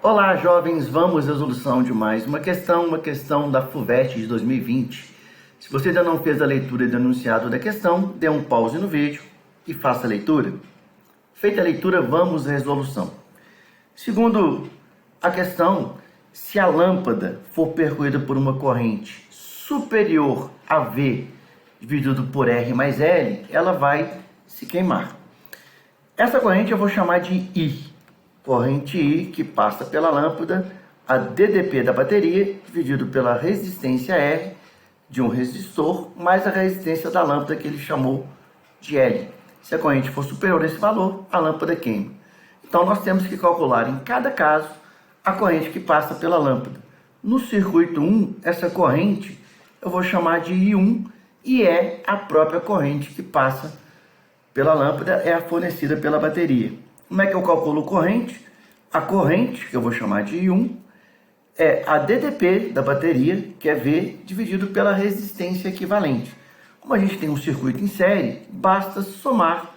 Olá, jovens, vamos à resolução de mais uma questão da FUVEST de 2020. Se você ainda não fez a leitura do enunciado da questão, dê um pause no vídeo e faça a leitura. Feita a leitura, vamos à resolução. Segundo a questão, se a lâmpada for percorrida por uma corrente superior a V dividido por R mais L, ela vai se queimar. Essa corrente eu vou chamar de I. Corrente I que passa pela lâmpada, a DDP da bateria, dividido pela resistência R de um resistor, mais a resistência da lâmpada que ele chamou de L. Se a corrente for superior a esse valor, a lâmpada queima. Então nós temos que calcular em cada caso a corrente que passa pela lâmpada. No circuito 1, essa corrente eu vou chamar de I1 e é a própria corrente que passa pela lâmpada, é a fornecida pela bateria. Como é que eu calculo corrente? A corrente, que eu vou chamar de I1, é a DDP da bateria, que é V, dividido pela resistência equivalente. Como a gente tem um circuito em série, basta somar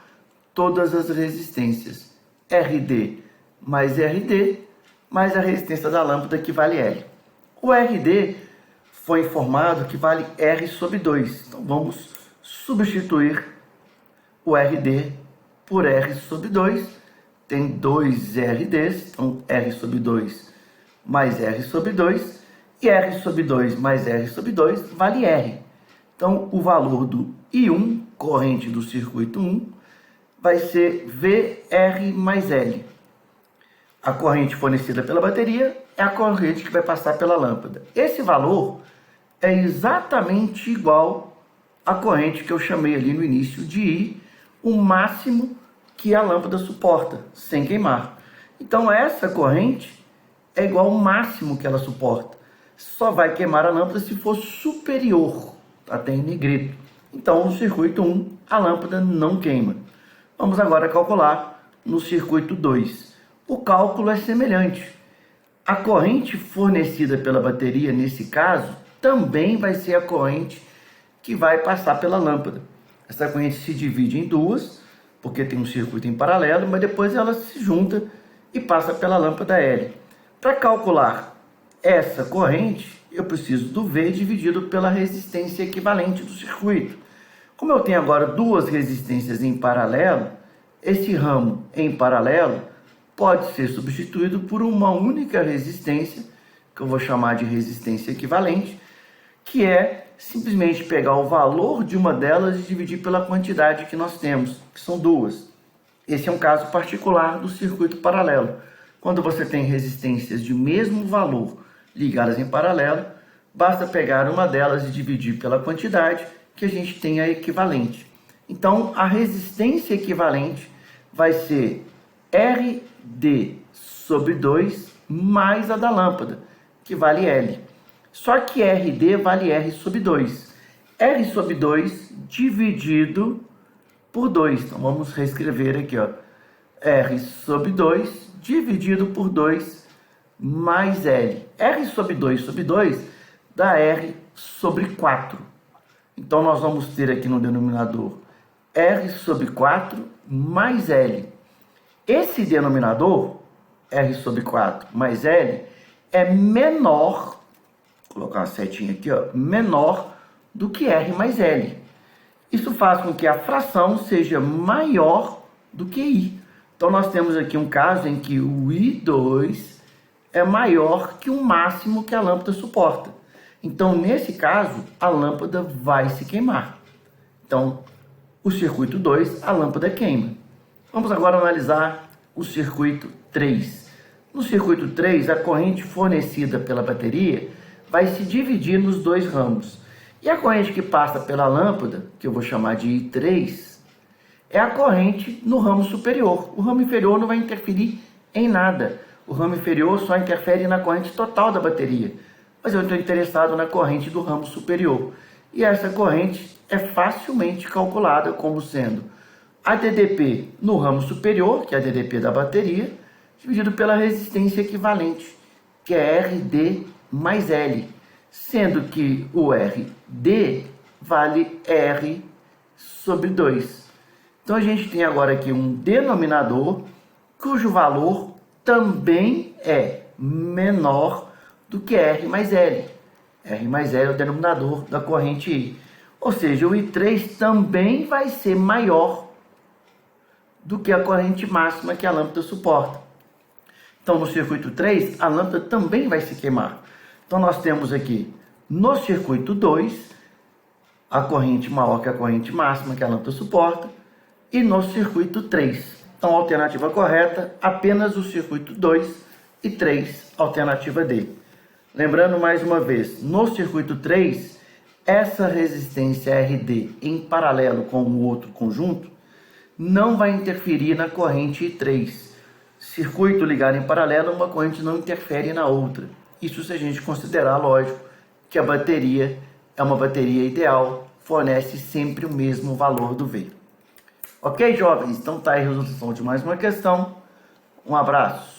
todas as resistências. RD mais RD, mais a resistência da lâmpada, que vale L. O RD foi informado que vale R sobre 2. Então vamos substituir o RD por R sobre 2. Tem 2 RDs, então R sobre 2 mais R sobre 2, e R sobre 2 mais R sobre 2 vale R. Então, o valor do I1, corrente do circuito 1, vai ser VR mais L. A corrente fornecida pela bateria é a corrente que vai passar pela lâmpada. Esse valor é exatamente igual à corrente que eu chamei ali no início de I, o máximo que a lâmpada suporta, sem queimar. Então essa corrente é igual ao máximo que ela suporta. Só vai queimar a lâmpada se for superior, até em negrito. Então no circuito 1, a lâmpada não queima. Vamos agora calcular no circuito 2. O cálculo é semelhante. A corrente fornecida pela bateria, nesse caso, também vai ser a corrente que vai passar pela lâmpada. Essa corrente se divide em duas, porque tem um circuito em paralelo, mas depois ela se junta e passa pela lâmpada L. Para calcular essa corrente, eu preciso do V dividido pela resistência equivalente do circuito. Como eu tenho agora duas resistências em paralelo, esse ramo em paralelo pode ser substituído por uma única resistência, que eu vou chamar de resistência equivalente, que é simplesmente pegar o valor de uma delas e dividir pela quantidade que nós temos, que são duas. Esse é um caso particular do circuito paralelo. Quando você tem resistências de mesmo valor ligadas em paralelo, basta pegar uma delas e dividir pela quantidade que a gente tem a equivalente. Então, a resistência equivalente vai ser RD sobre 2 mais a da lâmpada, que vale L. Só que RD vale R sobre 2. R sobre 2 dividido por 2. Então, vamos reescrever aqui, ó. R sobre 2 dividido por 2 mais L. R sobre 2 dá R sobre 4. Então, nós vamos ter aqui no denominador R sobre 4 mais L. Esse denominador, R sobre 4 mais L, é menor, vou colocar uma setinha aqui, ó, menor do que R mais L. Isso faz com que a fração seja maior do que I. Então, nós temos aqui um caso em que o I2 é maior que o máximo que a lâmpada suporta. Então, nesse caso, a lâmpada vai se queimar. Então, o circuito 2, a lâmpada queima. Vamos agora analisar o circuito 3. No circuito 3, a corrente fornecida pela bateria vai se dividir nos dois ramos. E a corrente que passa pela lâmpada, que eu vou chamar de I3, é a corrente no ramo superior. O ramo inferior não vai interferir em nada. O ramo inferior só interfere na corrente total da bateria. Mas eu estou interessado na corrente do ramo superior. E essa corrente é facilmente calculada como sendo a DDP no ramo superior, que é a DDP da bateria, dividido pela resistência equivalente, que é RD mais L, sendo que o RD vale R sobre 2. Então, a gente tem agora aqui um denominador cujo valor também é menor do que R mais L. R mais L é o denominador da corrente I. Ou seja, o I3 também vai ser maior do que a corrente máxima que a lâmpada suporta. Então, no circuito 3, a lâmpada também vai se queimar. Então, nós temos aqui, no circuito 2, a corrente maior que a corrente máxima que a lâmpada suporta, e no circuito 3. Então, a alternativa correta, apenas o circuito 2 e 3, alternativa D. Lembrando mais uma vez, no circuito 3, essa resistência RD em paralelo com o outro conjunto não vai interferir na corrente I3. Circuito ligado em paralelo, uma corrente não interfere na outra. Isso se a gente considerar, lógico, que a bateria é uma bateria ideal, fornece sempre o mesmo valor do V. Ok, jovens? Então tá aí a resolução de mais uma questão. Um abraço.